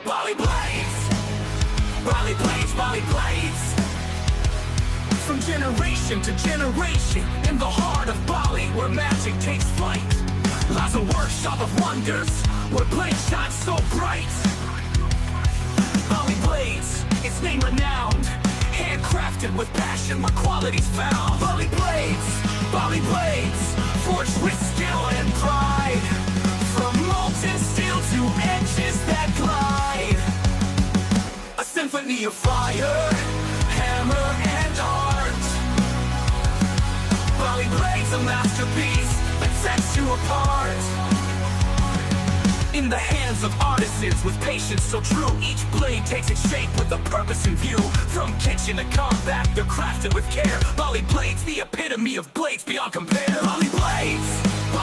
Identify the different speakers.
Speaker 1: Bali blades, Bali blades, Bali blades. From generation to generation, in the heart of Bali, where magic takes flight, lies a workshop of wonders, where blades shine so bright. Bali blades, its name renowned, handcrafted with passion where quality's found. Bali blades, forged with skill and pride, from molten steel to edges that glide. A symphony of fire, hammer and art. Bali blades, a masterpiece that sets you apart. In the hands of artisans with patience so true, each blade takes its shape with a purpose in view. From kitchen to combat, they're crafted with care. Bali blades, the epitome of blades beyond compare. Bali blades,